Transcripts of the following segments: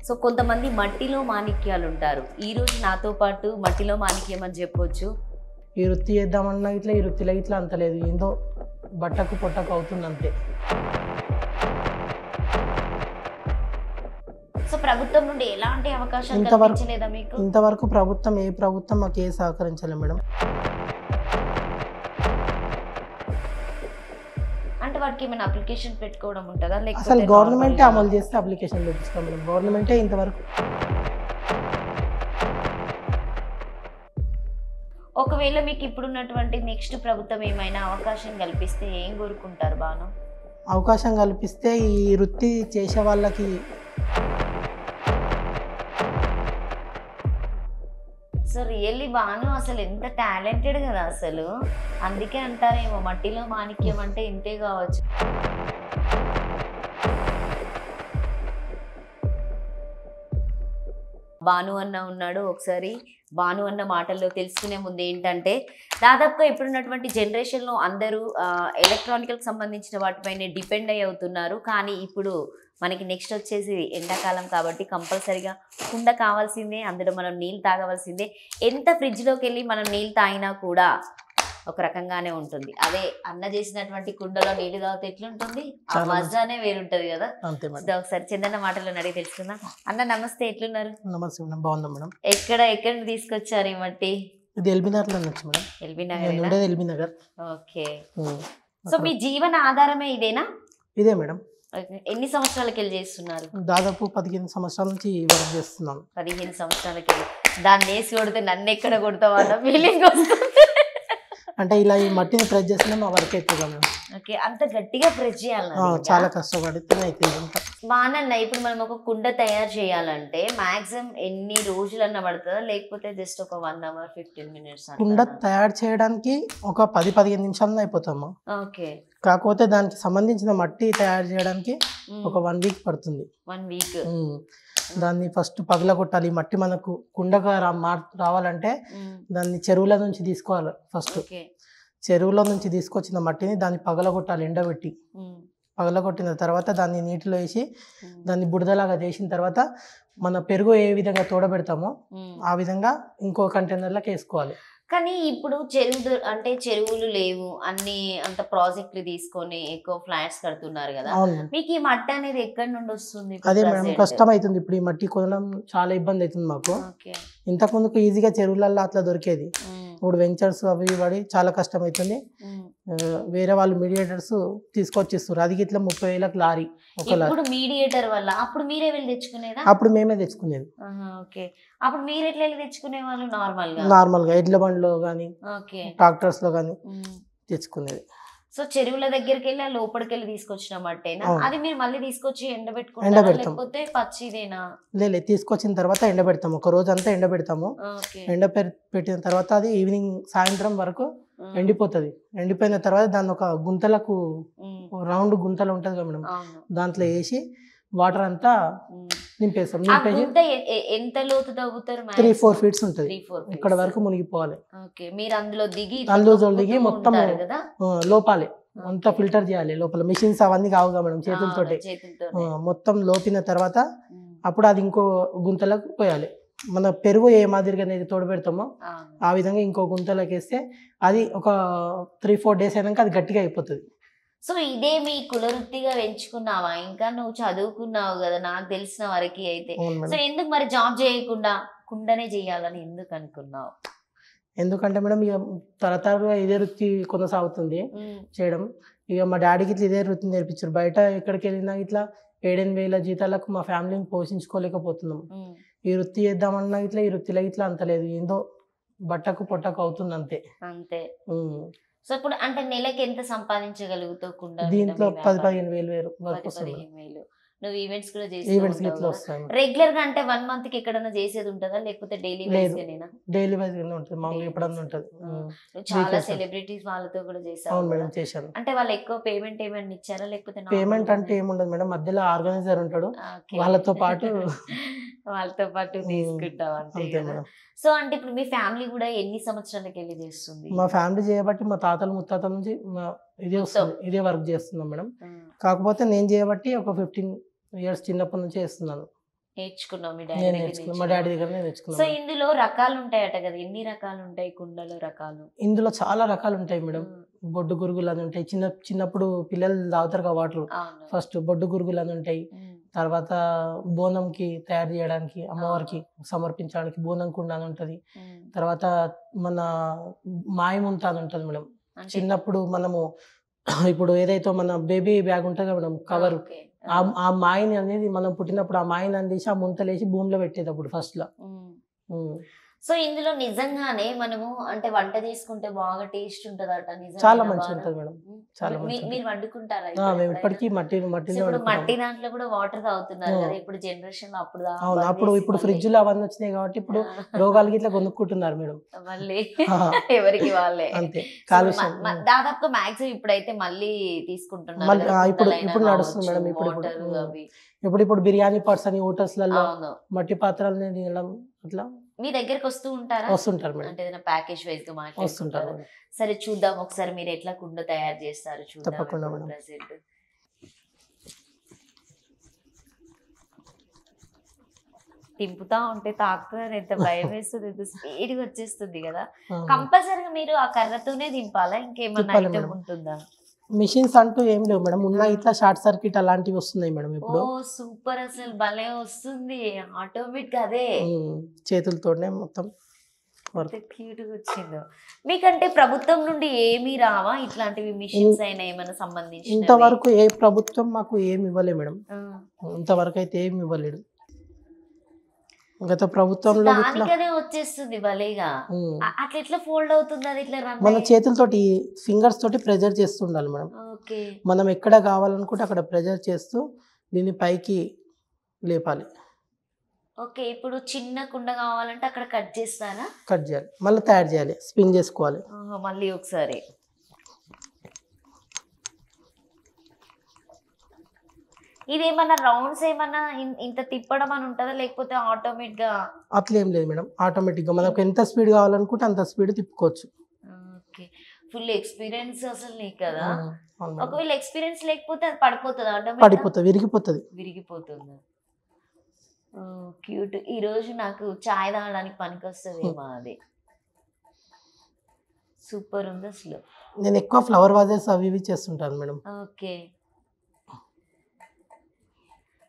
So కొంతమంది మట్టిలో మాణిక్యాలు ఉంటారు. ఈరోజు నాతో పాటు మట్టిలో మాణిక్యం అని చెప్పొచ్చు. ఈ వృత్తి చేద్దామన్నా ఇట్లా ఈ వృత్తిలో ఇట్లా అంత లేదు, ఏందో బట్టకు పొట్టకు అవుతుంది అంతే. సో ప్రభుత్వం నుండి ఎలాంటి అవకాశాలు కల్పించలేదా మీకు? ఇంతవరకు ఏ ప్రభుత్వం మాకు ఏ సహకరించలేదు మేడం. అంటే వాటికి ఏమైనా అప్లికేషన్ పెట్టుకోవడం ఉంటుందా? అసలు గవర్నమెంటే అమలు చేస్తే అప్లికేషన్ పెట్టిస్తాం మేడం. గవర్నమెంటే ఇంతవరకు. ఒకవేళ మీకు ఇప్పుడున్నటువంటి నెక్స్ట్ ప్రభుత్వం ఏమైనా అవకాశం కల్పిస్తే ఏం కోరుకుంటారు? బాను అవకాశం కల్పిస్తే ఈ వృత్తి చేసే వాళ్ళకి సో రియల్లీ బాను అసలు ఎంత టాలెంటెడ్ కదా అసలు. అందుకే అంటారేమో మట్టిలో మాణిక్యం అంటే ఇంతే కావచ్చు. బాను అన్న ఉన్నాడు. ఒకసారి బాను అన్న మాటల్లో తెలుసుకునే ముందు ఏంటంటే, దాదాపుగా ఇప్పుడున్నటువంటి జనరేషన్లో అందరూ ఎలక్ట్రానికల్కి సంబంధించిన వాటిపైనే డిపెండ్ అయ్యి అవుతున్నారు. కానీ ఇప్పుడు మనకి నెక్స్ట్ వచ్చేసి ఎండాకాలం కాబట్టి కంపల్సరీగా కుండ కావాల్సిందే, అందులో మనం నీళ్ళు తాగవలసిందే. ఎంత ఫ్రిడ్జ్లోకి వెళ్ళి మనం నీళ్ళు తాగినా కూడా ఒక రకంగానే ఉంటుంది. అదే అన్న చేసినటువంటి కుండలో నీళ్ళు తాగితే ఎట్లుంటుంది, ఆ మజానే వేరుంటది కదా. ఒకసారి చందన్న మాటల్లో అడిగి తెలుసుకుందాం. అన్న నమస్తే, ఎట్లున్నారు? నమస్తే మేడం, బాగుందా మేడం. ఎక్కడ తీసుకొచ్చారు ఈ మట్టి? ఇది ఎల్బీ నగర్. ఓకే. సో మీ జీవన ఆధారమే ఇదేనా? ఇదే మేడం. ఎన్ని సంవత్సరాలకి వెళ్ళి చేస్తున్నారు? దాదాపు 15 సంవత్సరాల నుంచి వర్క్ చేస్తున్నాను. 15 సంవత్సరాలకి వెళ్ళి దాన్ని వేసి కొడితే నన్ను ఎక్కడ కొడతావు అన్న ఫీలింగ్ వస్తుంది. అంటే ఇలా ఈ మట్టిని ప్రెస్ చేస్తే మా వర్క్ ఎక్కువగా మేడం. ఓకే, అంత గట్టిగా ప్రెస్ చేయాలి? చాలా కష్టపడితేనే అయితే. బానన్న, ఇప్పుడు మనం ఒక కుండ తయారు చేయాలంటే మాక్సిమం ఎన్ని రోజులన్నా పడుతుందా, లేకపోతే జస్ట్ ఒక 1 hour 15 minutes? కుండ తయారు చేయడానికి ఒక 10-15 నిమిషాల్లో అయిపోతాము. ఓకే. కాకపోతే దానికి సంబంధించిన మట్టి తయారు చేయడానికి ఒక 1 week పడుతుంది. 1 week. దాన్ని ఫస్ట్ పగలగొట్టాలి. మట్టి మనకు కుండగా రావాలంటే దాన్ని చెరువుల నుంచి తీసుకోవాలి. ఫస్ట్ చెరువుల నుంచి తీసుకొచ్చిన మట్టిని దాన్ని పగలగొట్టాలి, ఎండబెట్టి. పగలగొట్టిన తర్వాత దాన్ని నీటిలో వేసి దాన్ని బుడదలాగా చేసిన తర్వాత మన పెరుగు ఏ విధంగా తోడబెడతామో ఆ విధంగా ఇంకో కంటైనర్లకు వేసుకోవాలి. కానీ ఇప్పుడు చెరువులు లేవు, అన్ని అంత ప్రాజెక్టులు తీసుకొని ఎక్కువ ఫ్లాట్స్ కడుతున్నారు కదా. మీకు ఈ మట్టి అనేది ఎక్కడి నుండి వస్తుంది? అదే మేడం, కష్టం అవుతుంది. ఇప్పుడు ఈ మట్టి కొనడం చాలా ఇబ్బంది అవుతుంది మాకు. ఇంతకు ముందుకు ఈజీగా చెరువులలో అట్లా దొరికేది. ఇప్పుడు వెంచర్స్ అవి పడి చాలా కష్టం అవుతుంది. వేరే వాళ్ళు మీడియేటర్స్ తీసుకొచ్చిస్తారు. అది ఇట్లా 30,000 లారీ ఒక లారీ. మీడియేటర్ వల్ల అప్పుడు మీరే వెళ్ళి తెచ్చుకునేదా? అప్పుడు మేమే తెచ్చుకునేది. ఓకే. అప్పుడు మీరు ఎట్లా వెళ్ళి తెచ్చుకునే వాళ్ళు? నార్మల్ గా ఎడ్ల బండ్లో కానీ ట్రాక్టర్స్ లో కానీ తెచ్చుకునేది. సో చెరువుల దగ్గరికి వెళ్ళి లోపలికి వెళ్ళి తీసుకొచ్చిన మట్టేనా? అది మీరు మళ్ళీ తీసుకొచ్చి ఎండబెట్టుకుంటారా లేకపోతే పచ్చిదేనా? లేదు, తీసుకొచ్చిన తర్వాత ఎండబెడతాము. ఒక రోజు అంతా ఎండబెడతాము. ఎండబెట్టిన తర్వాత అది ఈవినింగ్ సాయంత్రం వరకు ఎండిపోతుంది. ఎండిపోయిన తర్వాత దాన్ని ఒక గుంతలకు, రౌండ్ గుంతలు ఉంటది కదా మేడం, దాంట్లో వేసి వాటర్ అంతా నింపేస్తాం. నింపేసి ఎంత లోతు తవ్వుతారు? 3-4 feet ఉంటుంది. ఇక్కడ వరకు మునిగిపోవాలి. మీరు అందులో దిగి మొత్తం లోపాలి, అంతా ఫిల్టర్ చేయాలి. లోపల మిషన్స్ అవన్నీ కావుగా మేడం, చేతులతోటి మొత్తం లోపిన తర్వాత అప్పుడు అది ఇంకో గుంతలకు పోయాలి. మన పెరుగు ఏ మాదిరిగా అనేది తోడబెడతామో ఆ విధంగా ఇంకో గుంతలోకి వేస్తే అది ఒక 3-4 days అయినాక అది గట్టిగా అయిపోతుంది. సో ఇదే మీ కులవృత్తిగా ఎంచుకున్నావా? ఇంకా నువ్వు చదువుకున్నావు కదా నాకు తెలిసిన వరకు అయితే. సో ఎందుకు మరి జాబ్ చేయకుండా కుండనే చేయాలని ఎందుకు అనుకున్నావు? ఎందుకంటే మేడం ఇక తరతరాలుగా ఇదే వృత్తి కొనసాగుతుంది చేయడం. ఇక మా డాడీకి ఇట్లా ఇదే వృత్తి నేర్పించారు. బయట ఎక్కడికి వెళ్ళినా ఇట్లా 7-8 జీతాలకు మా ఫ్యామిలీని పోషించుకోలేకపోతున్నాం. ఈ వృత్తి చేద్దామన్నా ఇట్లా ఈ వృత్తిలో ఇట్లా అంత లేదు, ఏందో బట్టకు పొట్టకు అవుతుంది అంతే. సో ఇప్పుడు అంటే నెలకి ఎంత సంపాదించగలుగుతావు కుండ? దీంట్లో 10-15 వేలు వరకు వస్తుంది. నువ్వు ఈవెంట్స్ కూడా చేస్తావు రెగ్యులర్ గా? అంటే 1 month కి ఎక్కడన్నా చేసేది ఉంటుందా లేకపోతే డైలీ వైజ్ గానేనా? డైలీ వైజ్ గానే ఉంటుంది, మామూలుగా ఎప్పుడన్నా ఉంటుంది. చాలా సెలబ్రిటీస్ వాళ్ళతో కూడా చేసావు? అవును మేడం, చేశాను. అంటే వాళ్ళు ఎక్కువ పేమెంట్ ఏమైనా ఇచ్చారా లేకపోతే? పేమెంట్ అంటే ఏముండదు మేడం, మధ్యలో ఆర్గనైజర్ ఉంటాడు, వాళ్ళతో పాటు తీసుకుంటావు అంతే మేడం. సో అంటే ఇప్పుడు మీ ఫ్యామిలీ కూడా ఎన్ని సంవత్సరాలకి వెళ్ళి చేస్తుంది? మా ఫ్యామిలీ చేయబట్టి మా తాతలు ముత్తాతల నుంచి ఇదే వర్క్ చేస్తున్నాం మేడం. కాకపోతే నేను చేయబట్టి ఒక 15 years చిన్నప్పటి నుంచి చేస్తున్నాను. నేర్చుకున్నాం మీ నేను డాడీ నేర్చుకున్నాను, మా డాడీ దగ్గర సో నేర్చుకున్నాను. ఇందులో రకాలు ఉంటాయట కదా, ఎన్ని రకాలు ఉంటాయి కుండలో రకాలు? ఇందులో చాలా రకాలు ఉంటాయి మేడం. బొడ్డు గురుగులు అని ఉంటాయి, చిన్నప్పుడు పిల్లలు తాగుతారు కదా వాటర్, అవును. ఫస్ట్ బొడ్డు గురుగులు అని ఉంటాయి. తర్వాత బోనంకి తయారు చేయడానికి, అమ్మవారికి సమర్పించడానికి బోనం కుండ అని ఉంటుంది. తర్వాత మన మాయముంత అని ఉంటుంది మేడం. చిన్నప్పుడు మనము ఇప్పుడు ఏదైతే మన బేబీ బ్యాగ్ ఉంటుంది కదా మేడం, కవర్, ఆ మాయని అనేది మనం పుట్టినప్పుడు ఆ మాయని అందేసి ఆ ముంతలేసి భూమిలో పెట్టేది అప్పుడు ఫస్ట్ లో. సో ఇందులో నిజంగానే మనము అంటే వంట చేసుకుంటే బాగా టేస్ట్ ఉంటదట, చాలా మంచిగా ఉంటుంది మేడం, చాలా మీరు వండుకుంటారా? మేము ఇప్పటికీ మట్టిలో మట్టి దాంట్లో కూడా వాటర్ తాగుతున్నారు కదా ఇప్పుడు జనరేషన్ లో, అప్పుడు అవును, అప్పుడు ఇప్పుడు ఫ్రిడ్జ్ లో అవన్నీ వచ్చినాయి కాబట్టి ఇప్పుడు రోగాలకి ఇట్లా కొనుక్కుంటున్నారు మేడం, మళ్ళీ ఎవరికి వాళ్ళే. అంతే కాలుష్యం. దాదాపుగా మాక్సిమం ఇప్పుడైతే మళ్ళీ తీసుకుంటున్నారు, ఇప్పుడు నడుస్తుంది మేడం. ఇప్పుడు బిర్యానీ పార్ట్స్ అని హోటల్స్ లలో మట్టి పాత్రలు తినడం అట్లా మీ దగ్గరికి వస్తుంటారు మేడం, అంటే ఏదైనా ప్యాకేజ్ వైజ్ గా మాట్లాడుతుంటారు. సరే చూద్దాం ఒకసారి మీరు ఎట్లా కుండ తయారు చేస్తారు చూద్దాం. తప్పకుండా మేడం. ప్రెజెంట్ తింపుతా ఉంటే తాకుతుంది, ఎంత భయం వేస్తుంది, ఎంత స్పీడ్ గా వచ్చేస్తుంది కదా. కంపల్సరీగా మీరు ఆ కర్రతోనే దింపాలా, ఇంకేమన్నా ఐటమ్ ఉంటుందా? మిషన్స్ అంటూ ఏం లేవు మేడం, ఉన్న ఇట్లా షార్ట్ సర్క్యూట్ అలాంటివి వస్తున్నాయి మేడం ఇప్పుడు. సూపర్, అసలు భలే వస్తుంది ఆటోమేటిక్, అదే చేతులతోనే మొత్తం క్యూట్ గా వచ్చిందో. మీకంటే ప్రభుత్వం నుండి ఏమీ రావా ఇట్లాంటివి మిషన్స్ అయినా ఏమైనా సంబంధించి? ఇంతవరకు ఏ ప్రభుత్వం మాకు ఏమి ఇవ్వలే మేడం, ఇంతవరకు అయితే ఏమి ఇవ్వలేడు. గత ప్రభుత్వంలో వచ్చేస్తుంది భలేగా, అట్లా ఎట్లా ఫోల్డ్ అవుతుంది అది ఇట్లా? మన చేతులతోటి ఫింగర్స్ తోటి ప్రెజర్ చేస్తుండాలి మేడం. మనం ఎక్కడ కావాలనుకుంటే అక్కడ ప్రెజర్ చేస్తూ దీన్ని పైకి లేపాలి. ఓకే, ఇప్పుడు చిన్న కుండ కావాలంటే అక్కడ కట్ చేస్తారా? కట్ చేయాలి, మళ్ళీ తయారు చేయాలి, స్పిన్ చేసుకోవాలి మళ్ళీ ఒకసారి. ఇదేమన్నా రౌండ్స్ ఏమన్నా ఇంత తిప్పడం అని ఉంటుందా, లేకపోతే ఆటోమేటిక్ గా? అట్లా ఏం లేదు మేడం, ఆటోమేటిక్ గా మనకు ఎంత స్పీడ్ కావాలనుకుంటే అంత స్పీడ్ తిప్పుకోవచ్చు. ఓకే, ఫుల్ ఎక్స్పీరియన్స్ అసలు నీకు కదా. ఒకవేళ ఎక్స్పీరియన్స్ లేకపోతే అది పడిపోతుంది, పడిపోతుంది, విరిగిపోతుంది. క్యూట్. ఈ రోజు నాకు చాయ్ తాగడానికి పనికి వస్తుందేమో అది. సూపర్ ఉంది అసలు. నేను ఎక్కువ ఫ్లవర్ వాజెస్ అవి ఇవి చేస్తుంటాను మేడం. ఓకే,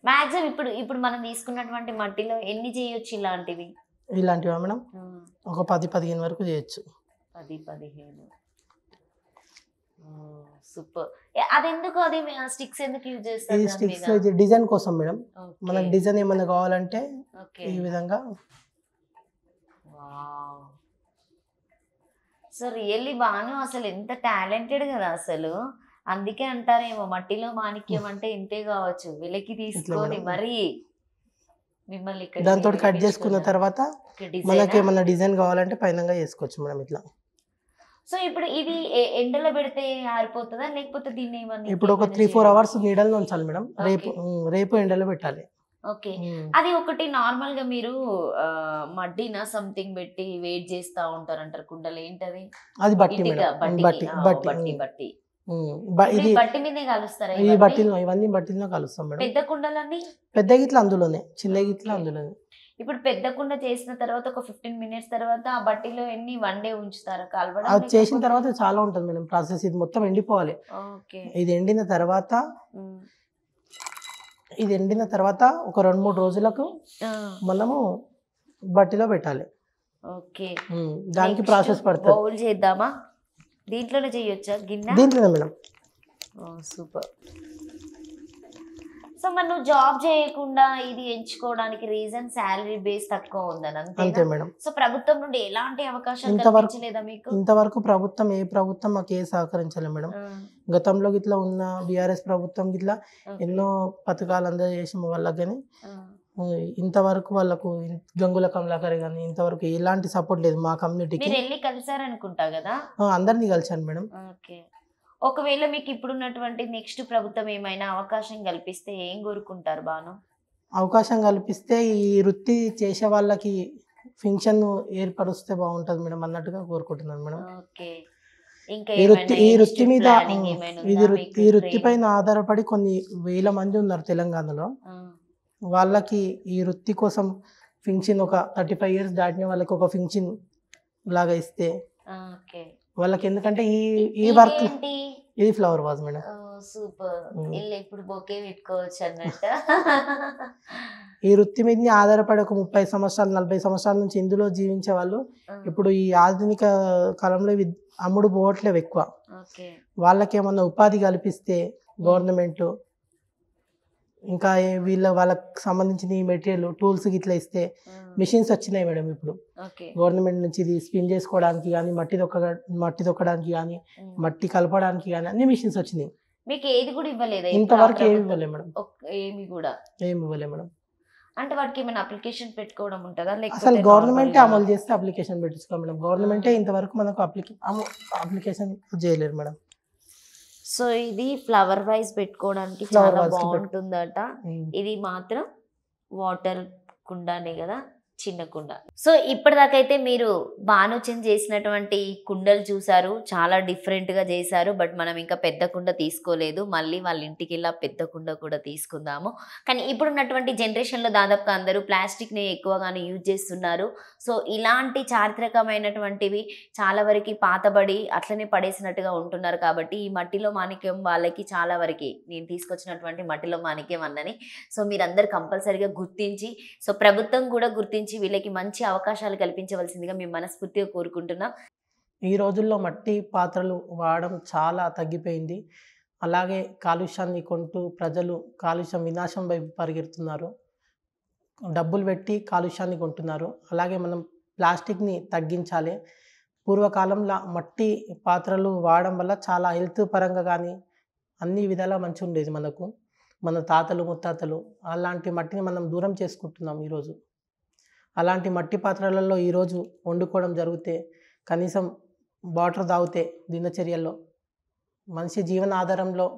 మాక్సిమం ఇప్పుడు మనం తీసుకున్నటువంటి మట్టిలో ఎన్ని చేయొచ్చు ఇలాంటివా మేడం? ఒక 10-15 వరకు చేయొచ్చు. 10-15. సూపర్. అదెందుకు, అది స్టిక్స్ ఎందుకు యూజ్ చేస్తారు? స్టిక్స్ డిజైన్ కోసం మేడం, మనకు డిజైన్ ఏమైనా కావాలంటే ఈ విధంగా. సో రియల్లీ బాను అసలు ఎంత టాలెంటెడ్ కదా అసలు. అందుకే అంటారేమో మట్టిలో మాణిక్యం అంటే ఇంతే కావచ్చు, వెలకి తీసుకొని మరి మిమ్మల్ని దాంతో కట్ చేసుకున్న తర్వాత మనకి ఏమైనా డిజైన్ కావాలంటే పైన చేసుకోవచ్చు మేడం ఇట్లా. సో ఇప్పుడు ఇది ఎండలో పెడితే ఆరిపోతుందా, లేకపోతే దీన్ని ఏమన్నా? ఇప్పుడు ఒక 3-4 అవర్స్ నీడల్లో ఉంచాలి మేడం, రేపు ఎండలో పెట్టాలి. ఓకే, అది ఒకటి నార్మల్ గా మీరు మడ్డిన సంథింగ్ పెట్టి వెయిట్ చేస్తా ఉంటారు అంటారు కుండలు, ఏంటది? అది బట్టి ఇది బట్టి మీదే కలుస్తారా? ఈ బట్టిలో ఇవన్నీ బట్టిలో కలుస్తాం మేడం. పెద్ద కుండలన్నీ పెద్ద గిట్ల అందులోనే, చిన్న గిట్ల అందులోనే. ఇప్పుడు పెద్ద కుండ చేసిన తర్వాత ఒక 15 minutes తర్వాత ఆ బట్టిలో ఎన్ని 1 day ఉంచుతారా కాల్వడం? అది చేసిన తర్వాత చాలా ఉంటుంది మేడం ప్రాసెస్. ఇది మొత్తం ఎండిపోవాలి. ఇది ఎండిన తర్వాత ఒక 2-3 రోజులకు మనము బట్టిలో పెట్టాలి. ఓకే, దానికి ప్రాసెస్ పడుతుంది. బౌల్ చేద్దామా? దీంట్లోనే చేయొచ్చా గిన్నె? దీంట్లోనే మేడం. సూపర్. సో మరి నువ్వు జాబ్ చేయకుండా ఇది ఎంచుకోవడానికి రీజన్ శాలరీ బేస్ తక్కువ ఉందని అంతే మేడం. సో ప్రభుత్వం నుండి ఎలాంటి అవకాశాలు కల్పించలేదా మీకు? ఇంతవరకు ఏ ప్రభుత్వం మాకు సహకరించలేదు మేడం. గతంలో గిట్లా ఉన్న బీఆర్ఎస్ ప్రభుత్వం గిట్లా ఎన్నో పథకాలు అందజేసిన వాళ్ళకి కానీ ఇంతవరకు వాళ్ళకు గంగుల కమలాకర్ కానీ ఇంతవరకు ఎలాంటి సపోర్ట్ లేదు మా కమ్యూనిటీకి. మీరు వెళ్ళి కలిసారనుకుంటా కదా? అందరినీ కలిసాను మేడం. ఓకే, ఒకవేళ మీకు ఇప్పుడున్నటువంటి నెక్స్ట్ ప్రభుత్వం ఏమైనా అవకాశం కల్పిస్తే ఏం కోరుకుంటారు బాను? అవకాశం కల్పిస్తే ఈ వృత్తి చేసే వాళ్ళకి పెన్షన్ ఏర్పరుస్తే బాగుంటది మేడం అన్నట్టుగా కోరుకుంటున్నాను మేడం. ఓకే, ఈ వృత్తి మీద ఈ వృత్తి పైన ఆధారపడి కొన్ని వేల మంది ఉన్నారు తెలంగాణలో. వాళ్ళకి ఈ వృత్తి కోసం ఫింక్షన్ ఒక 35 ఇయర్స్ దాటిన వాళ్ళకి ఒక ఫింక్షన్ లాగా ఇస్తే ఓకే. వాళ్ళకి, ఎందుకంటే ఈ ఈ వర్క్ ఇదేంటి? ఇది ఫ్లవర్ వాజ్ మేడం. సూపర్. ఇల్లు ఇప్పుడు బొకే పెట్టుకోవచ్చు అన్నట్ట. ఈ వృత్తి మీదనే ఆధారపడి ఒక 30 సంవత్సరాలు 40 సంవత్సరాల నుంచి ఇందులో జీవించే వాళ్ళు ఇప్పుడు ఈ ఆధునిక కాలంలో ఇవి అమ్ముడు పోవట్లేవు ఎక్కువ. ఓకే. వాళ్ళకి ఏమన్నా ఉపాధి కల్పిస్తే గవర్నమెంట్, ఇంకా వాళ్ళకి సంబంధించిన ఈ మెటీరియల్ టూల్స్ ఇట్లా ఇస్తే, మిషన్స్ వచ్చినాయి మేడం ఇప్పుడు ఓకే. గవర్నమెంట్ నుంచి. ఇది స్పిన్ చేసుకోవడానికి కానీ, మట్టి తొక్కడానికి కానీ, మట్టి కలపడానికి కానీ అన్ని మిషన్స్ వచ్చినాయి. మీకు ఏది కూడా ఇవ్వలేదా ఇంతవరకు ఏమి ఇవ్వలేదు మేడం. ఏమి కూడా ఏమి ఇవ్వలేదు మేడం. అంటే వాటికి ఏమైనా అప్లికేషన్ పెట్టుకోవడం ఉంటుందా అసలు లేకపోతే గవర్నమెంటే అమలు చేస్తే అప్లికేషన్ పెట్టించుకో మేడం. గవర్నమెంటే ఇంతవరకు మనకు అప్లికేషన్ చేయలేరు మేడం. సో ఇది ఫ్లవర్ వైజ్ పెట్టుకోవడానికి Flower చాలా vase కి బాగుంటుందట. ఇది మాత్రం వాటర్ కుండానే కదా, చిన్న కుండ. సో ఇప్పటిదాకైతే మీరు భానుచంద్ చేసినటువంటి కుండలు చూసారు, చాలా డిఫరెంట్గా చేశారు. బట్ మనం ఇంకా పెద్ద కుండ తీసుకోలేదు, మళ్ళీ వాళ్ళ ఇంటికి వెళ్ళి పెద్ద కుండ కూడా తీసుకుందాము. కానీ ఇప్పుడున్నటువంటి జనరేషన్లో దాదాపుగా అందరూ ప్లాస్టిక్ని ఎక్కువగానే యూజ్ చేస్తున్నారు. సో ఇలాంటి చారిత్రకమైనటువంటివి చాలా వరకు పాతబడి అట్లనే పడేసినట్టుగా ఉంటున్నారు. కాబట్టి ఈ మట్టిలో మాణిక్యం వాళ్ళకి చాలా వరకు నేను తీసుకొచ్చినటువంటి మట్టిలో మాణిక్యం అన్నని సో మీరందరూ కంపల్సరీగా గుర్తించి, సో ప్రభుత్వం కూడా గుర్తించి వీళ్ళకి మంచి అవకాశాలు కల్పించవలసిందిగా మేము మనస్ఫూర్తిగా కోరుకుంటున్నాం. ఈ రోజుల్లో మట్టి పాత్రలు వాడడం చాలా తగ్గిపోయింది. అలాగే కాలుష్యాన్ని కొంటూ ప్రజలు కాలుష్యం వినాశం వైపు పరిగెడుతున్నారు. డబ్బులు పెట్టి కాలుష్యాన్ని కొంటున్నారు. అలాగే మనం ప్లాస్టిక్ని తగ్గించాలి. పూర్వకాలంలో మట్టి పాత్రలు వాడడం వల్ల చాలా హెల్త్ పరంగా కానీ అన్ని విధాలా మంచిగా ఉండేది మనకు. మన తాతలు ముత్తాతలు అలాంటి మట్టిని మనం దూరం చేసుకుంటున్నాం ఈరోజు. అలాంటి మట్టి పాత్రలలో ఈరోజు వండుకోవడం జరిగితే, కనీసం వాటర్ తాగితే దినచర్యల్లో మనిషి జీవన ఆధారంలో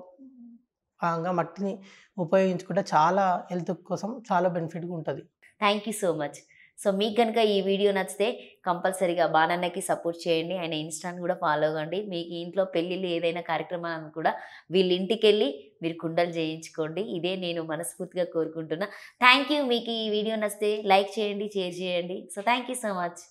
భాగంగా మట్టిని ఉపయోగించుకుంటే చాలా హెల్త్ కోసం చాలా బెనిఫిట్గా ఉంటుంది. Thank you so much. So మీకు కనుక ఈ వీడియో నచ్చితే కంపల్సరీగా బాణన్నకి సపోర్ట్ చేయండి. ఆయన ఇన్స్టాని కూడా ఫాలో అవ్వండి. మీకు ఇంట్లో పెళ్ళిళ్ళు ఏదైనా కార్యక్రమాలను కూడా వీళ్ళ ఇంటికి వెళ్ళి మీరు కుండలు చేయించుకోండి. ఇదే నేను మనస్ఫూర్తిగా కోరుకుంటున్నా. Thank you. మీకు ఈ వీడియో నచ్చితే లైక్ చేయండి, షేర్ చేయండి. So thank you so much.